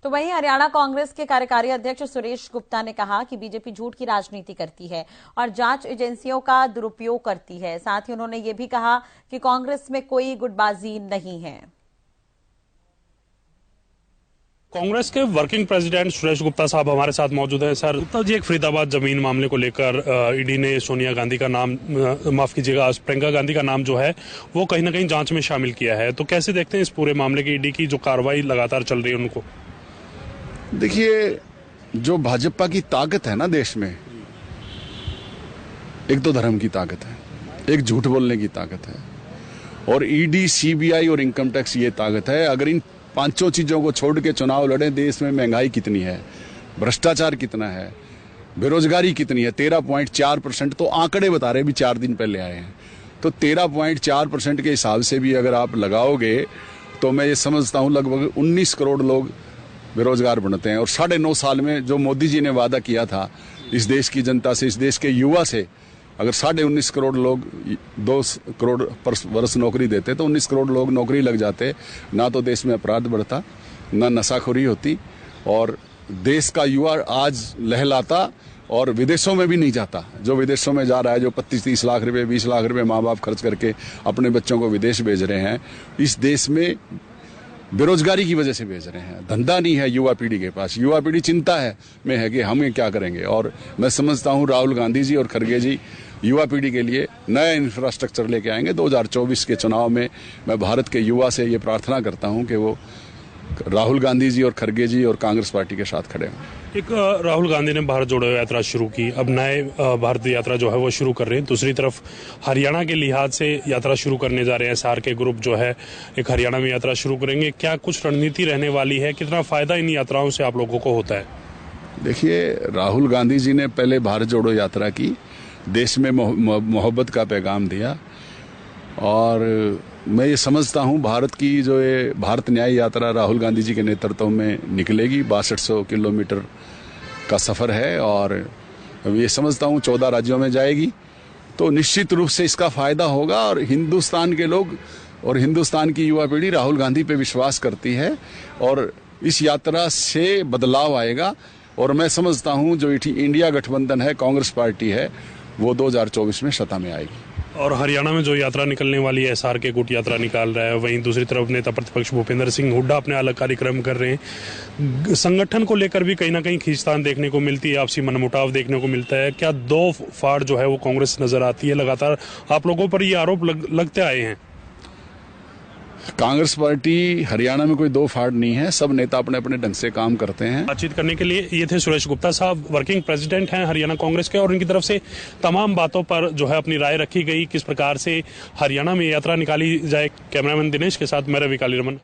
तो वहीं हरियाणा कांग्रेस के कार्यकारी अध्यक्ष सुरेश गुप्ता ने कहा कि बीजेपी झूठ की राजनीति करती है और जांच एजेंसियों का दुरुपयोग करती है। साथ ही उन्होंने ये भी कहा कि कांग्रेस में कोई गुटबाजी नहीं है। कांग्रेस के वर्किंग प्रेसिडेंट सुरेश गुप्ता साहब हमारे साथ मौजूद हैं। सर गुप्ता जी, एक फरीदाबाद जमीन मामले को लेकर ईडी ने सोनिया गांधी का नाम, माफ कीजिएगा, प्रियंका गांधी का नाम जो है वो कहीं ना कहीं जांच में शामिल किया है, तो कैसे देखते हैं इस पूरे मामले की ईडी की जो कार्रवाई लगातार चल रही है उनको? देखिए, जो भाजपा की ताकत है ना देश में, एक तो धर्म की ताकत है, एक झूठ बोलने की ताकत है, और ईडी, सीबीआई और इनकम टैक्स ये ताकत है। अगर इन पांचों चीजों को छोड़ के चुनाव लड़े, देश में महंगाई कितनी है, भ्रष्टाचार कितना है, बेरोजगारी कितनी है, 13.4%, तो आंकड़े बता रहे, भी 4 दिन पहले आए हैं, तो 13.4% के हिसाब से भी अगर आप लगाओगे तो मैं ये समझता हूं लगभग 19 करोड़ लोग बेरोजगार बनते हैं। और 9.5 साल में जो मोदी जी ने वादा किया था इस देश की जनता से, इस देश के युवा से, अगर 19.5 करोड़ लोग 2 करोड़ वर्ष नौकरी देते तो 19 करोड़ लोग नौकरी लग जाते, ना तो देश में अपराध बढ़ता, ना नशाखोरी होती, और देश का युवा आज लहलाता और विदेशों में भी नहीं जाता। जो विदेशों में जा रहा है, जो 25-30 लाख रुपए, 20 लाख रुपए माँ बाप खर्च करके अपने बच्चों को विदेश भेज रहे हैं, इस देश में बेरोजगारी की वजह से भेज रहे हैं। धंधा नहीं है युवा पीढ़ी के पास। युवा पीढ़ी चिंता में है कि हम क्या करेंगे। और मैं समझता हूं राहुल गांधी जी और खड़गे जी युवा पीढ़ी के लिए नया इंफ्रास्ट्रक्चर लेके आएंगे। 2024 के चुनाव में मैं भारत के युवा से ये प्रार्थना करता हूं कि वो राहुल गांधी जी और खड़गे जी और कांग्रेस पार्टी के साथ खड़े हों। एक राहुल गांधी ने भारत जोड़ो यात्रा शुरू की, अब नए भारत यात्रा जो है वो शुरू कर रहे हैं। दूसरी तरफ हरियाणा के लिहाज से यात्रा शुरू करने जा रहे हैं। सार के ग्रुप जो है एक हरियाणा में यात्रा शुरू करेंगे। क्या कुछ रणनीति रहने वाली है? कितना फायदा इन यात्राओं से आप लोगों को होता है? देखिए, राहुल गांधी जी ने पहले भारत जोड़ो यात्रा की, देश में मोहब्बत का पैगाम दिया, और मैं ये समझता हूँ भारत की जो ये भारत न्याय यात्रा राहुल गांधी जी के नेतृत्व में निकलेगी। 6200 किलोमीटर का सफर है, और ये समझता हूँ 14 राज्यों में जाएगी, तो निश्चित रूप से इसका फायदा होगा। और हिंदुस्तान के लोग और हिंदुस्तान की युवा पीढ़ी राहुल गांधी पे विश्वास करती है, और इस यात्रा से बदलाव आएगा। और मैं समझता हूँ जो इंडिया गठबंधन है, कांग्रेस पार्टी है, वो 2024 में सत्ता में आएगी। और हरियाणा में जो यात्रा निकलने वाली है, सार के गुट यात्रा निकाल रहा है, वहीं दूसरी तरफ नेता प्रतिपक्ष भूपेंद्र सिंह हुड्डा अपने अलग कार्यक्रम कर रहे हैं। संगठन को लेकर भी कहीं ना कहीं खींचतान देखने को मिलती है, आपसी मनमुटाव देखने को मिलता है। क्या दो फाड़ जो है वो कांग्रेस नजर आती है? लगातार आप लोगों पर ये आरोप लगते आए हैं। कांग्रेस पार्टी हरियाणा में कोई दो फाड़ नहीं है, सब नेता अपने अपने ढंग से काम करते हैं। बातचीत करने के लिए ये थे सुरेश गुप्ता साहब, वर्किंग प्रेसिडेंट हैं हरियाणा कांग्रेस के, और उनकी तरफ से तमाम बातों पर जो है अपनी राय रखी गई, किस प्रकार से हरियाणा में यात्रा निकाली जाए। कैमरामैन दिनेश के साथ मैं रवि कालीरमन।